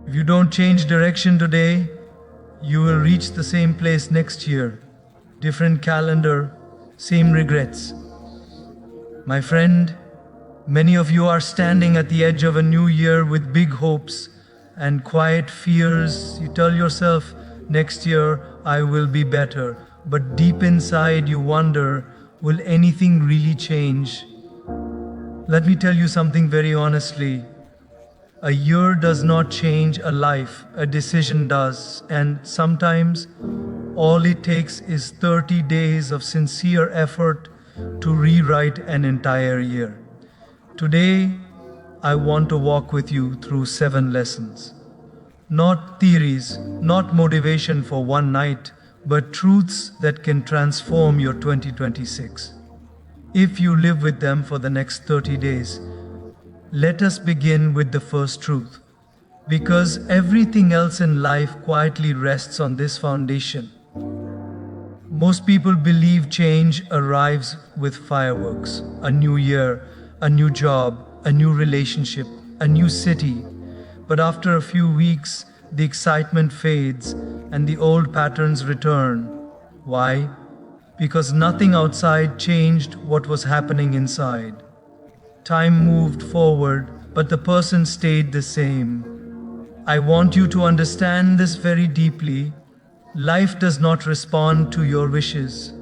If you don't change direction today, you will reach the same place next year. Different calendar, same regrets. My friend, many of you are standing at the edge of a new year with big hopes and quiet fears. You tell yourself, next year I will be better. But deep inside you wonder, will anything really change? Let me tell you something very honestly. A year does not change a life, a decision does. And sometimes all it takes is 30 days of sincere effort to rewrite an entire year. Today, I want to walk with you through 7 lessons. Not theories, not motivation for one night, but truths that can transform your 2026. If you live with them for the next 30 days, let us begin with the first truth. Because everything else in life quietly rests on this foundation. Most people believe change arrives with fireworks, a new year, a new job, a new relationship, a new city. But after a few weeks, the excitement fades and the old patterns return. Why? Because nothing outside changed what was happening inside. Time moved forward, but the person stayed the same. I want you to understand this very deeply. Life does not respond to your wishes.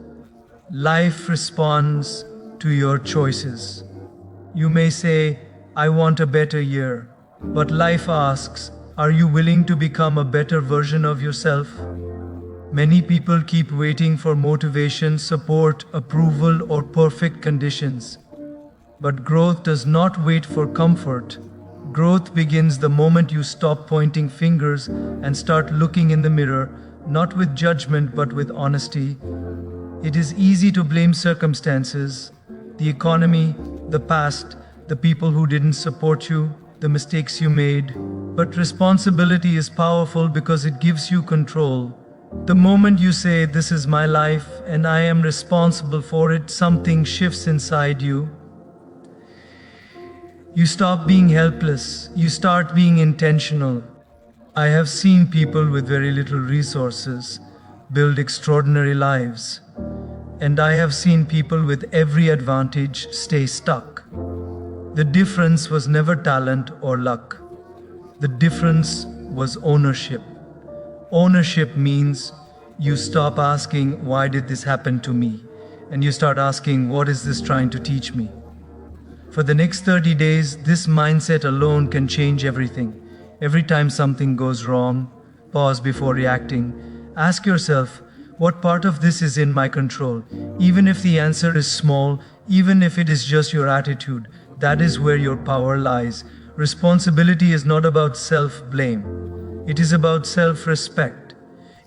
Life responds to your choices. You may say, I want a better year. But life asks, are you willing to become a better version of yourself? Many people keep waiting for motivation, support, approval, or perfect conditions. But growth does not wait for comfort. Growth begins the moment you stop pointing fingers and start looking in the mirror, not with judgment but with honesty. It is easy to blame circumstances, the economy, the past, the people who didn't support you, the mistakes you made. But responsibility is powerful because it gives you control. The moment you say, this is my life and I am responsible for it, something shifts inside you. You stop being helpless, you start being intentional. I have seen people with very little resources build extraordinary lives. And I have seen people with every advantage stay stuck. The difference was never talent or luck. The difference was ownership. Ownership means you stop asking, why did this happen to me? And you start asking, what is this trying to teach me? For the next 30 days, this mindset alone can change everything. Every time something goes wrong, pause before reacting. Ask yourself, what part of this is in my control? Even if the answer is small, even if it is just your attitude, that is where your power lies. Responsibility is not about self-blame. It is about self-respect.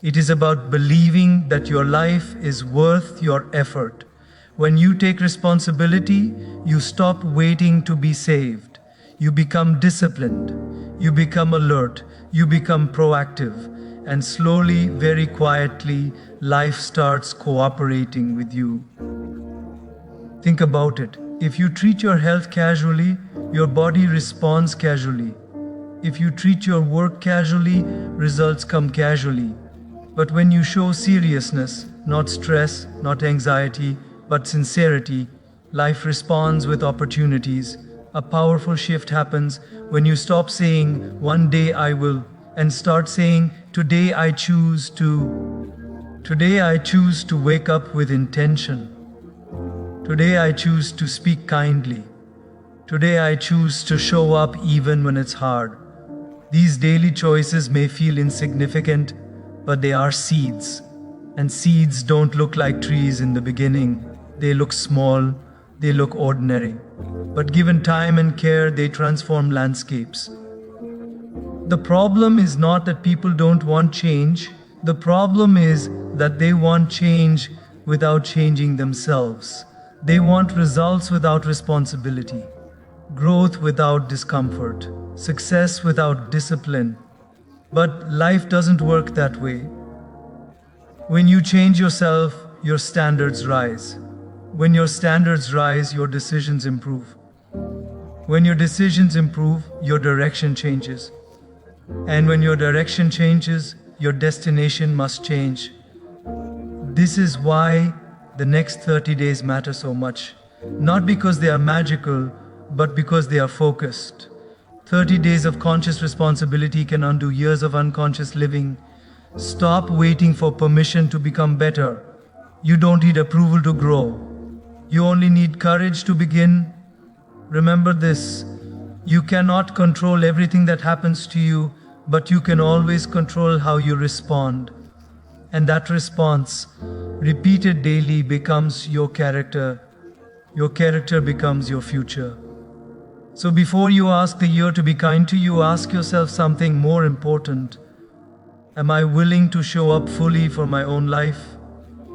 It is about believing that your life is worth your effort. When you take responsibility, you stop waiting to be saved. You become disciplined. You become alert. You become proactive. And slowly, very quietly, life starts cooperating with you. Think about it. If you treat your health casually, your body responds casually. If you treat your work casually, results come casually. But when you show seriousness, not stress, not anxiety, but sincerity, life responds with opportunities. A powerful shift happens when you stop saying, one day I will, and start saying, today I choose to. Today I choose to wake up with intention. Today I choose to speak kindly. Today I choose to show up even when it's hard. These daily choices may feel insignificant, but they are seeds. And seeds don't look like trees in the beginning. They look small, they look ordinary. But given time and care, they transform landscapes. The problem is not that people don't want change. The problem is that they want change without changing themselves. They want results without responsibility, growth without discomfort, success without discipline. But life doesn't work that way. When you change yourself, your standards rise. When your standards rise, your decisions improve. When your decisions improve, your direction changes. And when your direction changes, your destination must change. This is why the next 30 days matter so much. Not because they are magical, but because they are focused. 30 days of conscious responsibility can undo years of unconscious living. Stop waiting for permission to become better. You don't need approval to grow. You only need courage to begin. Remember this: you cannot control everything that happens to you, but you can always control how you respond. And that response, repeated daily, becomes your character. Your character becomes your future. So before you ask the year to be kind to you, ask yourself something more important. Am I willing to show up fully for my own life?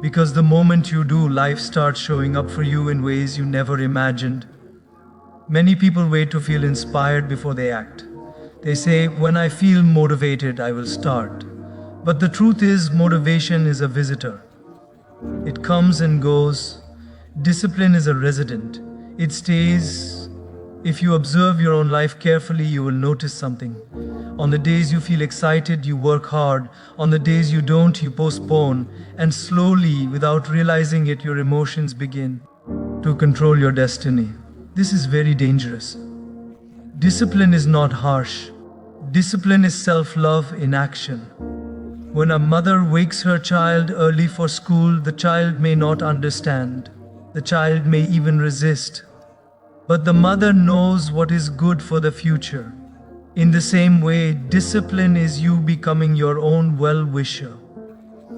Because the moment you do, life starts showing up for you in ways you never imagined. Many people wait to feel inspired before they act. They say, when I feel motivated, I will start. But the truth is, motivation is a visitor. It comes and goes. Discipline is a resident. It stays. If you observe your own life carefully, you will notice something. On the days you feel excited, you work hard. On the days you don't, you postpone. And slowly, without realizing it, your emotions begin to control your destiny. This is very dangerous. Discipline is not harsh. Discipline is self-love in action. When a mother wakes her child early for school, the child may not understand. The child may even resist. But the mother knows what is good for the future. In the same way, discipline is you becoming your own well-wisher.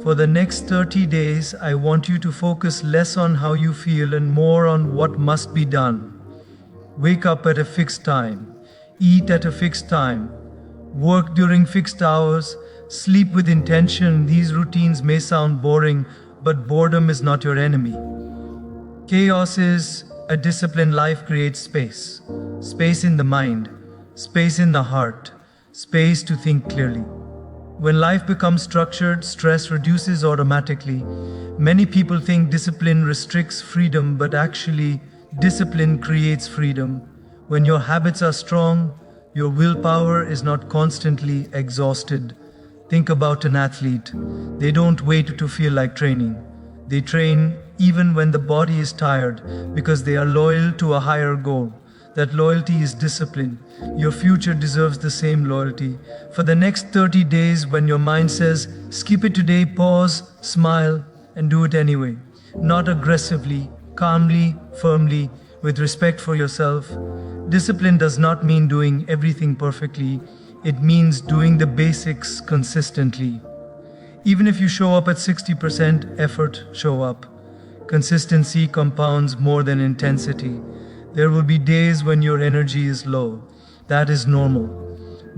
For the next 30 days, I want you to focus less on how you feel and more on what must be done. Wake up at a fixed time. Eat at a fixed time. Work during fixed hours. Sleep with intention. These routines may sound boring, but boredom is not your enemy. Chaos is. A disciplined life creates space. Space in the mind. Space in the heart. Space to think clearly. When life becomes structured, stress reduces automatically. Many people think discipline restricts freedom, but actually, discipline creates freedom. When your habits are strong, your willpower is not constantly exhausted. Think about an athlete. They don't wait to feel like training. They train even when the body is tired because they are loyal to a higher goal. That loyalty is discipline. Your future deserves the same loyalty. For the next 30 days, when your mind says, skip it today, pause, smile, and do it anyway. Not aggressively, calmly, firmly, with respect for yourself. Discipline does not mean doing everything perfectly. It means doing the basics consistently. Even if you show up at 60% effort, show up. Consistency compounds more than intensity. There will be days when your energy is low. That is normal.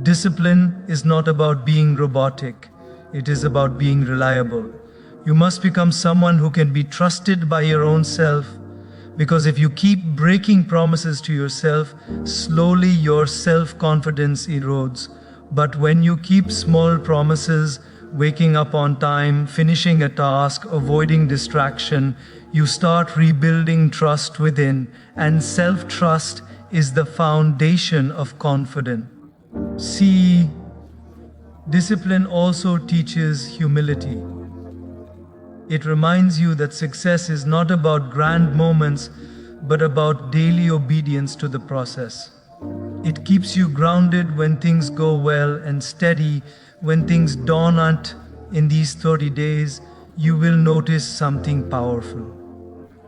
Discipline is not about being robotic. It is about being reliable. You must become someone who can be trusted by your own self. Because if you keep breaking promises to yourself, slowly your self-confidence erodes. But when you keep small promises, waking up on time, finishing a task, avoiding distraction, you start rebuilding trust within, and self-trust is the foundation of confidence. See, discipline also teaches humility. It reminds you that success is not about grand moments, but about daily obedience to the process. It keeps you grounded when things go well and steady when things don't. In these 30 days, you will notice something powerful.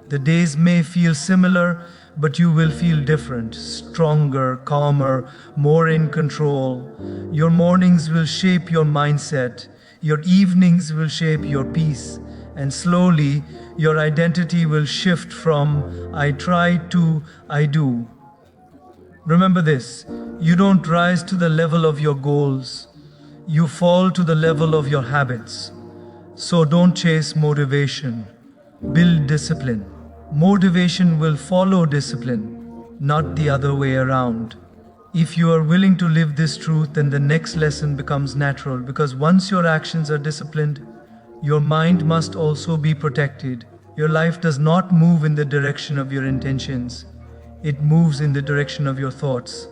The days may feel similar, but you will feel different, stronger, calmer, more in control. Your mornings will shape your mindset. Your evenings will shape your peace. And slowly, your identity will shift from I try to I do. Remember this: you don't rise to the level of your goals. You fall to the level of your habits. So don't chase motivation. Build discipline. Motivation will follow discipline, not the other way around. If you are willing to live this truth, then the next lesson becomes natural, because once your actions are disciplined, your mind must also be protected. Your life does not move in the direction of your intentions. It moves in the direction of your thoughts.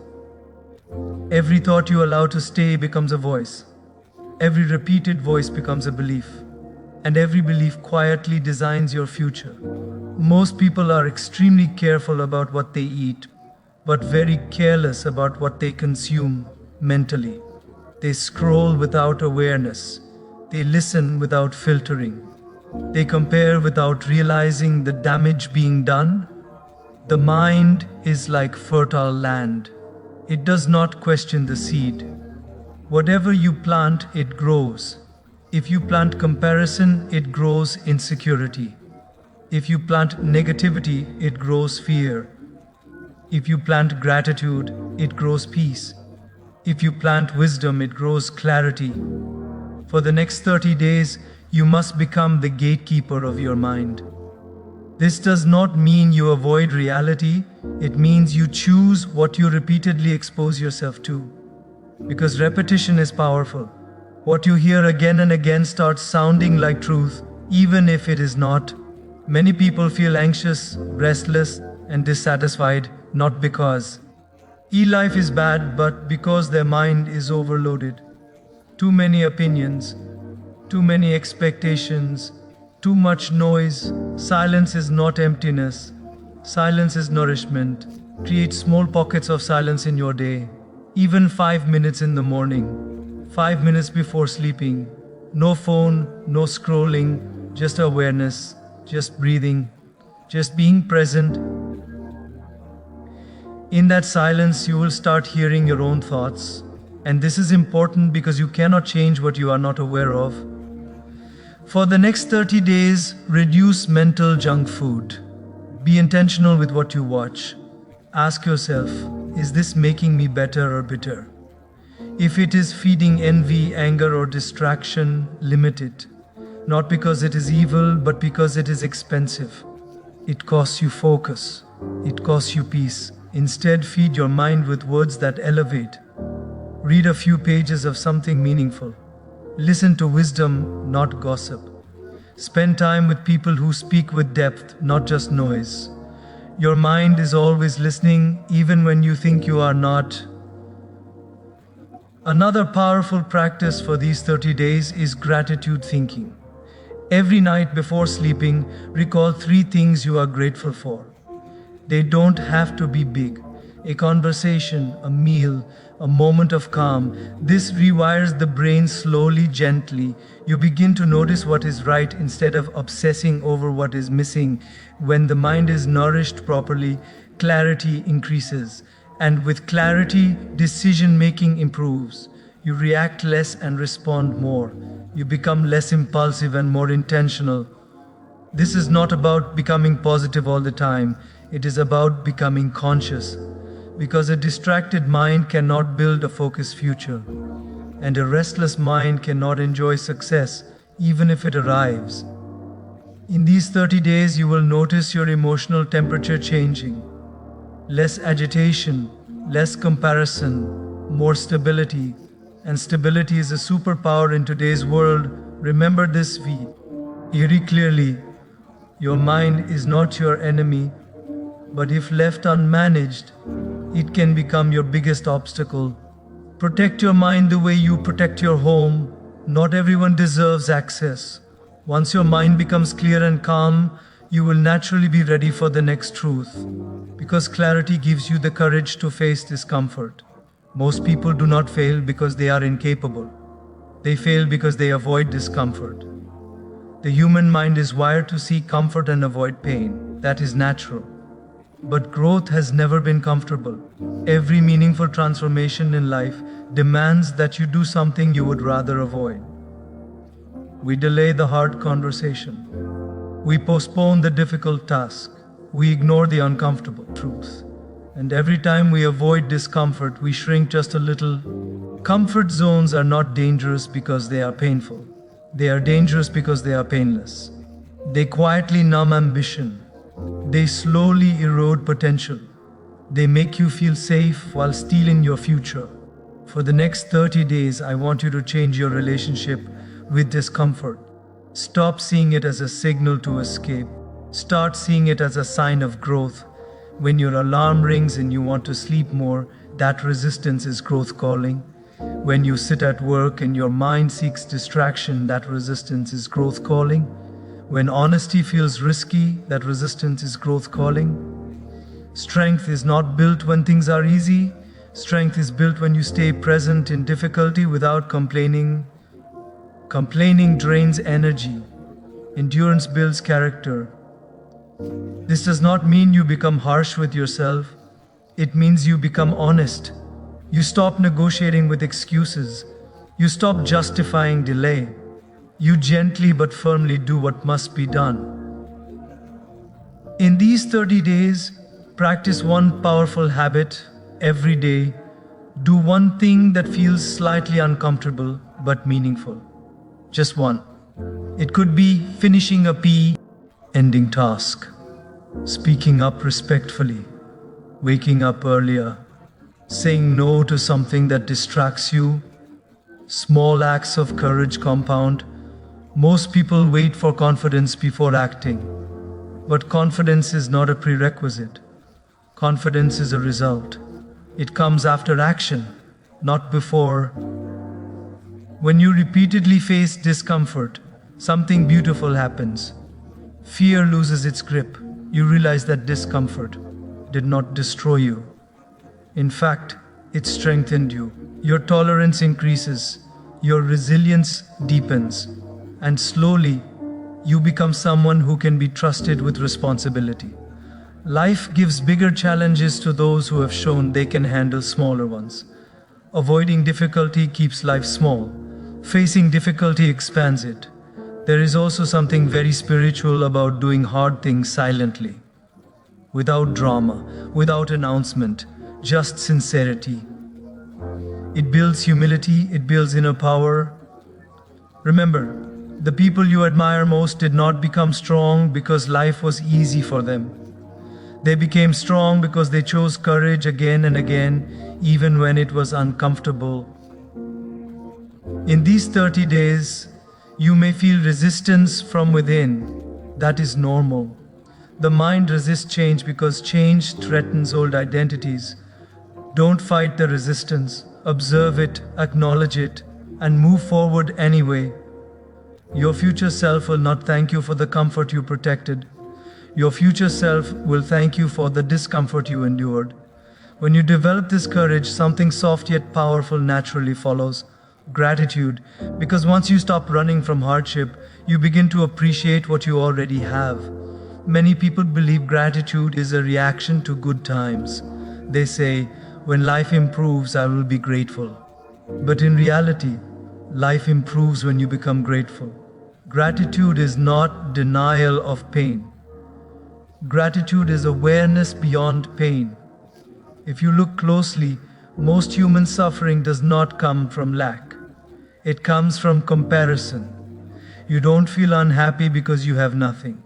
Every thought you allow to stay becomes a voice. Every repeated voice becomes a belief. And every belief quietly designs your future. Most people are extremely careful about what they eat, but very careless about what they consume mentally. They scroll without awareness. They listen without filtering. They compare without realizing the damage being done. The mind is like fertile land. It does not question the seed. Whatever you plant, it grows. If you plant comparison, it grows insecurity. If you plant negativity, it grows fear. If you plant gratitude, it grows peace. If you plant wisdom, it grows clarity. For the next 30 days, you must become the gatekeeper of your mind. This does not mean you avoid reality, it means you choose what you repeatedly expose yourself to. Because repetition is powerful. What you hear again and again starts sounding like truth, even if it is not. Many people feel anxious, restless, and dissatisfied, not because life is bad, but because their mind is overloaded. Too many opinions, too many expectations, too much noise. Silence is not emptiness. Silence is nourishment. Create small pockets of silence in your day. Even 5 minutes in the morning, 5 minutes before sleeping. No phone, no scrolling, just awareness, just breathing, just being present. In that silence, you will start hearing your own thoughts. And this is important because you cannot change what you are not aware of. For the next 30 days, reduce mental junk food. Be intentional with what you watch. Ask yourself, is this making me better or bitter? If it is feeding envy, anger, or distraction, limit it. Not because it is evil, but because it is expensive. It costs you focus. It costs you peace. Instead, feed your mind with words that elevate. Read a few pages of something meaningful. Listen to wisdom, not gossip. Spend time with people who speak with depth, not just noise. Your mind is always listening, even when you think you are not. Another powerful practice for these 30 days is gratitude thinking. Every night before sleeping, recall 3 things you are grateful for. They don't have to be big. A conversation, a meal, a moment of calm. This rewires the brain slowly, gently. You begin to notice what is right instead of obsessing over what is missing. When the mind is nourished properly, clarity increases. And with clarity, decision-making improves. You react less and respond more. You become less impulsive and more intentional. This is not about becoming positive all the time. It is about becoming conscious. Because a distracted mind cannot build a focused future. And a restless mind cannot enjoy success, even if it arrives. In these 30 days, you will notice your emotional temperature changing. Less agitation, less comparison, more stability. And stability is a superpower in today's world. Remember this very clearly. Your mind is not your enemy, but if left unmanaged, it can become your biggest obstacle. Protect your mind the way you protect your home. Not everyone deserves access. Once your mind becomes clear and calm, you will naturally be ready for the next truth. Because clarity gives you the courage to face discomfort. Most people do not fail because they are incapable. They fail because they avoid discomfort. The human mind is wired to seek comfort and avoid pain. That is natural. But growth has never been comfortable. Every meaningful transformation in life demands that you do something you would rather avoid. We delay the hard conversation. We postpone the difficult task. We ignore the uncomfortable truth. And every time we avoid discomfort, we shrink just a little. Comfort zones are not dangerous because they are painful. They are dangerous because they are painless. They quietly numb ambition. They slowly erode potential. They make you feel safe while stealing your future. For the next 30 days, I want you to change your relationship with discomfort. Stop seeing it as a signal to escape. Start seeing it as a sign of growth. When your alarm rings and you want to sleep more, That resistance is growth calling. When you sit at work and your mind seeks distraction, that resistance is growth calling. When honesty feels risky, that resistance is growth calling. Strength is not built when things are easy. Strength is built when you stay present in difficulty without complaining. Complaining drains energy. Endurance builds character. This does not mean you become harsh with yourself. It means you become honest. You stop negotiating with excuses. You stop justifying delay. You gently but firmly do what must be done. In these 30 days, practice one powerful habit every day. Do one thing that feels slightly uncomfortable but meaningful. Just one. It could be finishing a ending task, speaking up respectfully, waking up earlier, saying no to something that distracts you. Small acts of courage compound. Most people wait for confidence before acting, but confidence is not a prerequisite. Confidence is a result. It comes after action, not before. When you repeatedly face discomfort, something beautiful happens. Fear loses its grip. You realize that discomfort did not destroy you. In fact, it strengthened you. Your tolerance increases, your resilience deepens, and slowly you become someone who can be trusted with responsibility. Life gives bigger challenges to those who have shown they can handle smaller ones. Avoiding difficulty keeps life small. Facing difficulty expands it. There is also something very spiritual about doing hard things silently. Without drama, without announcement, just sincerity. It builds humility, it builds inner power. Remember, the people you admire most did not become strong because life was easy for them. They became strong because they chose courage again and again, even when it was uncomfortable. In these 30 days, you may feel resistance from within. That is normal. The mind resists change because change threatens old identities. Don't fight the resistance. Observe it, acknowledge it, and move forward anyway. Your future self will not thank you for the comfort you protected. Your future self will thank you for the discomfort you endured. When you develop this courage, something soft yet powerful naturally follows. Gratitude. Because once you stop running from hardship, you begin to appreciate what you already have. Many people believe gratitude is a reaction to good times. They say, when life improves, I will be grateful. But in reality, life improves when you become grateful. Gratitude is not denial of pain. Gratitude is awareness beyond pain. If you look closely, most human suffering does not come from lack. It comes from comparison. You don't feel unhappy because you have nothing.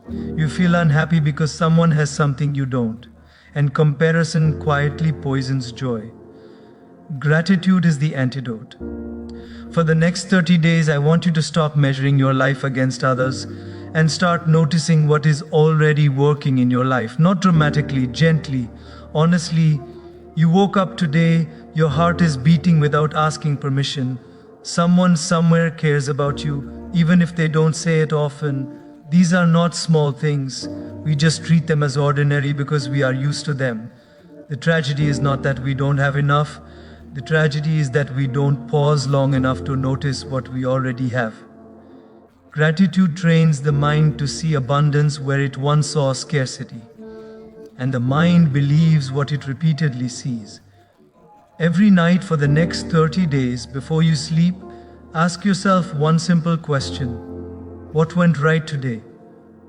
You feel unhappy because someone has something you don't. And comparison quietly poisons joy. Gratitude is the antidote. For the next 30 days, I want you to stop measuring your life against others and start noticing what is already working in your life. Not dramatically, gently, honestly. You woke up today, your heart is beating without asking permission. Someone somewhere cares about you, even if they don't say it often. These are not small things. We just treat them as ordinary because we are used to them. The tragedy is not that we don't have enough. The tragedy is that we don't pause long enough to notice what we already have. Gratitude trains the mind to see abundance where it once saw scarcity. And the mind believes what it repeatedly sees. Every night for the next 30 days before you sleep, ask yourself one simple question. What went right today?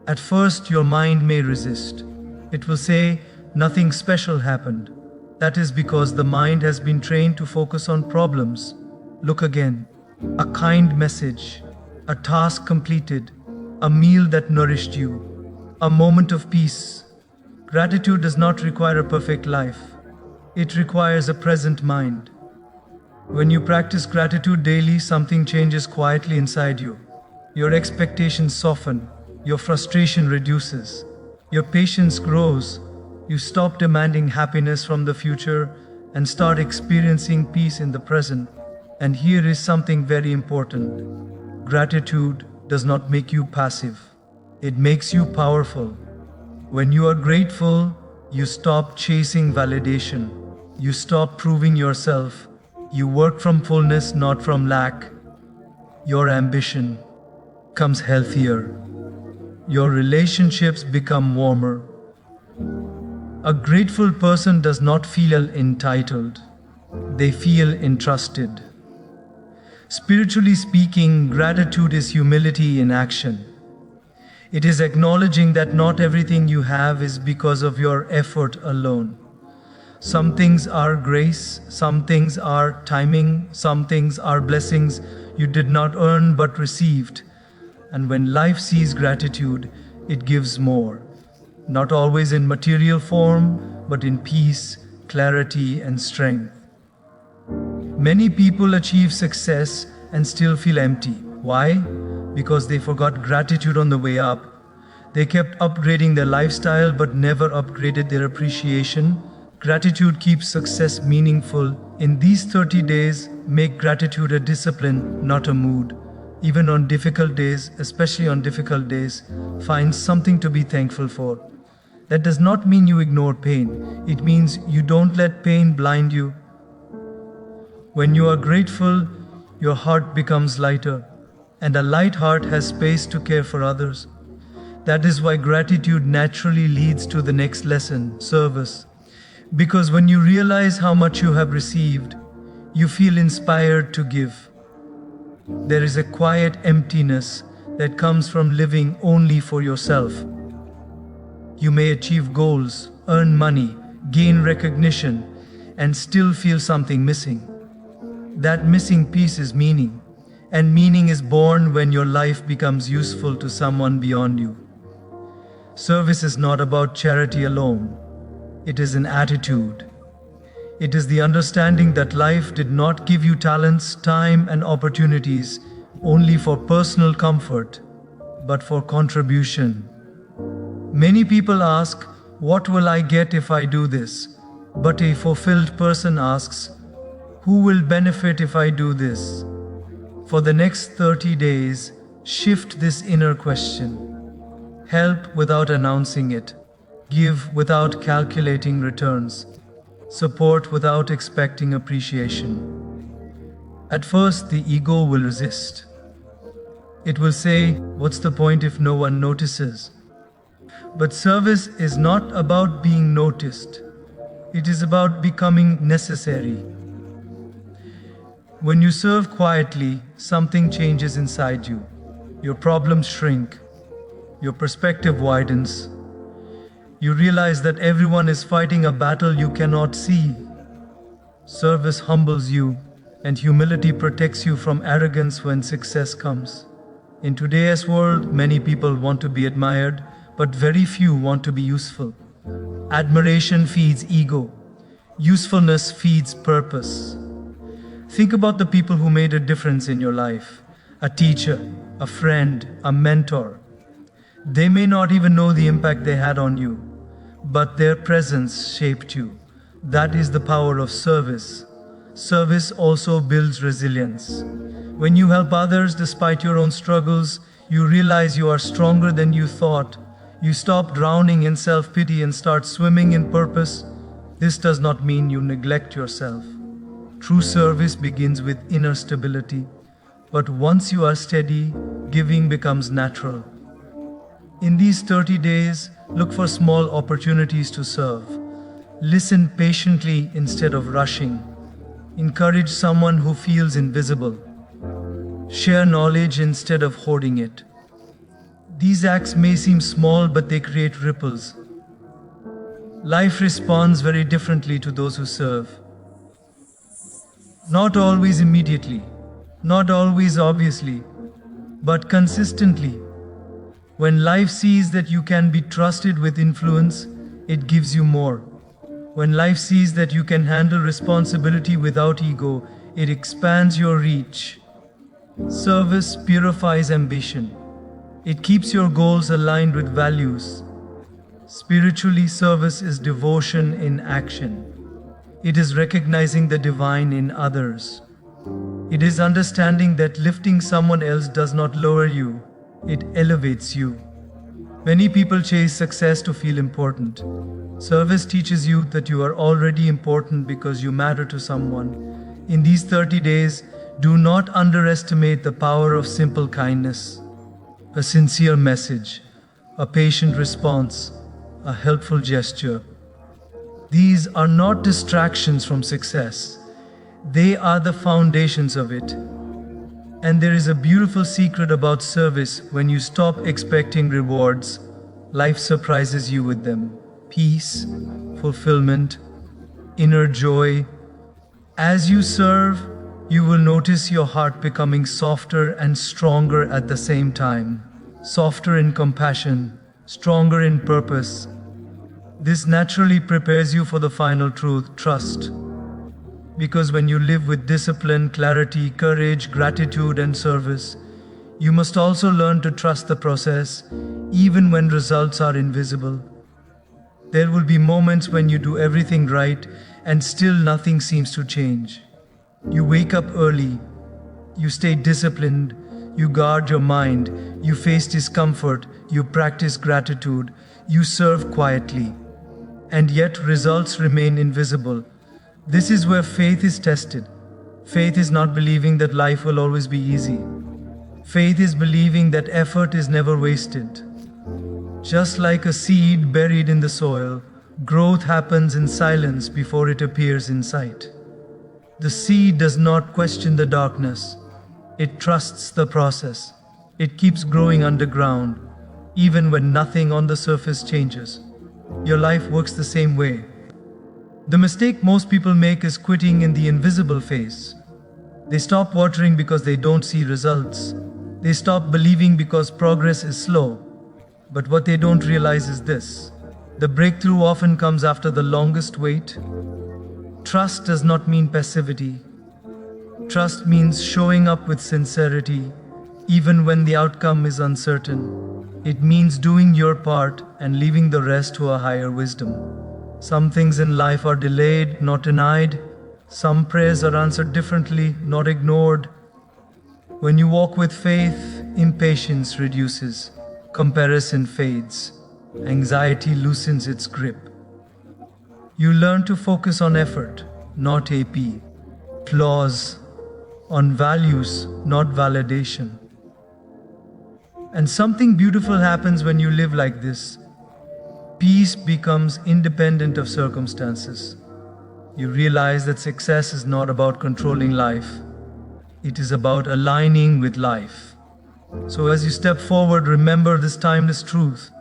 At first, your mind may resist. It will say, nothing special happened. That is because the mind has been trained to focus on problems. Look again. A kind message, a task completed, a meal that nourished you, a moment of peace. Gratitude does not require a perfect life. It requires a present mind. When you practice gratitude daily, something changes quietly inside you. Your expectations soften, your frustration reduces, your patience grows. You stop demanding happiness from the future and start experiencing peace in the present. And here is something very important. Gratitude does not make you passive. It makes you powerful. When you are grateful, you stop chasing validation. You stop proving yourself. You work from fullness, not from lack. Your ambition becomes healthier. Your relationships become warmer. A grateful person does not feel entitled. They feel entrusted. Spiritually speaking, gratitude is humility in action. It is acknowledging that not everything you have is because of your effort alone. Some things are grace, some things are timing, some things are blessings you did not earn but received. And when life sees gratitude, it gives more. Not always in material form, but in peace, clarity, and strength. Many people achieve success and still feel empty. Why? Because they forgot gratitude on the way up. They kept upgrading their lifestyle but never upgraded their appreciation. Gratitude keeps success meaningful. In these 30 days, make gratitude a discipline, not a mood. Even on difficult days, especially on difficult days, find something to be thankful for. That does not mean you ignore pain. It means you don't let pain blind you. When you are grateful, your heart becomes lighter, and a light heart has space to care for others. That is why gratitude naturally leads to the next lesson, service. Because when you realize how much you have received, you feel inspired to give. There is a quiet emptiness that comes from living only for yourself. You may achieve goals, earn money, gain recognition, and still feel something missing. That missing piece is meaning, and meaning is born when your life becomes useful to someone beyond you. Service is not about charity alone. It is an attitude. It is the understanding that life did not give you talents, time, and opportunities only for personal comfort, but for contribution. Many people ask, "What will I get if I do this?" But a fulfilled person asks, "Who will benefit if I do this?" For the next 30 days, shift this inner question. Help without announcing it. Give without calculating returns. Support without expecting appreciation. At first, the ego will resist. It will say, "What's the point if no one notices?" But service is not about being noticed. It is about becoming necessary. When you serve quietly, something changes inside you. Your problems shrink. Your perspective widens. You realize that everyone is fighting a battle you cannot see. Service humbles you, and humility protects you from arrogance when success comes. In today's world, many people want to be admired, but very few want to be useful. Admiration feeds ego. Usefulness feeds purpose. Think about the people who made a difference in your life. A teacher, a friend, a mentor. They may not even know the impact they had on you, but their presence shaped you. That is the power of service. Service also builds resilience. When you help others despite your own struggles, you realize you are stronger than you thought. You stop drowning in self-pity and start swimming in purpose. This does not mean you neglect yourself. True service begins with inner stability. But once you are steady, giving becomes natural. In these 30 days, look for small opportunities to serve. Listen patiently instead of rushing. Encourage someone who feels invisible. Share knowledge instead of hoarding it. These acts may seem small, but they create ripples. Life responds very differently to those who serve. Not always immediately, not always obviously, but consistently. When life sees that you can be trusted with influence, it gives you more. When life sees that you can handle responsibility without ego, it expands your reach. Service purifies ambition. It keeps your goals aligned with values. Spiritually, service is devotion in action. It is recognizing the divine in others. It is understanding that lifting someone else does not lower you, it elevates you. Many people chase success to feel important. Service teaches you that you are already important because you matter to someone. In these 30 days, do not underestimate the power of simple kindness. A sincere message, a patient response, a helpful gesture. These are not distractions from success. They are the foundations of it. And there is a beautiful secret about service. When you stop expecting rewards, life surprises you with them. Peace, fulfillment, inner joy. As you serve, you will notice your heart becoming softer and stronger at the same time. Softer in compassion, stronger in purpose. This naturally prepares you for the final truth, trust. Because when you live with discipline, clarity, courage, gratitude, and service, you must also learn to trust the process, even when results are invisible. There will be moments when you do everything right and still nothing seems to change. You wake up early, you stay disciplined, you guard your mind, you face discomfort, you practice gratitude, you serve quietly. And yet results remain invisible. This is where faith is tested. Faith is not believing that life will always be easy. Faith is believing that effort is never wasted. Just like a seed buried in the soil, growth happens in silence before it appears in sight. The seed does not question the darkness. It trusts the process. It keeps growing underground, even when nothing on the surface changes. Your life works the same way. The mistake most people make is quitting in the invisible phase. They stop watering because they don't see results. They stop believing because progress is slow. But what they don't realize is this: the breakthrough often comes after the longest wait. Trust does not mean passivity. Trust means showing up with sincerity, even when the outcome is uncertain. It means doing your part and leaving the rest to a higher wisdom. Some things in life are delayed, not denied. Some prayers are answered differently, not ignored. When you walk with faith, impatience reduces, comparison fades, anxiety loosens its grip. You learn to focus on effort, not AP, flaws, on values, not validation. And something beautiful happens when you live like this. Peace becomes independent of circumstances. You realize that success is not about controlling life. It is about aligning with life. So as you step forward, remember this timeless truth.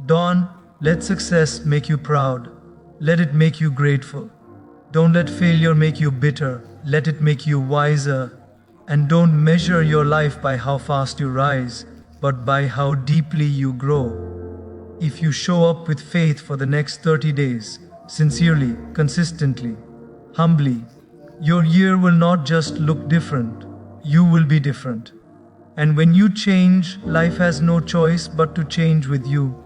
Dawn, let success make you proud. Let it make you grateful. Don't let failure make you bitter. Let it make you wiser. And don't measure your life by how fast you rise, but by how deeply you grow. If you show up with faith for the next 30 days, sincerely, consistently, humbly, your year will not just look different, you will be different. And when you change, life has no choice but to change with you.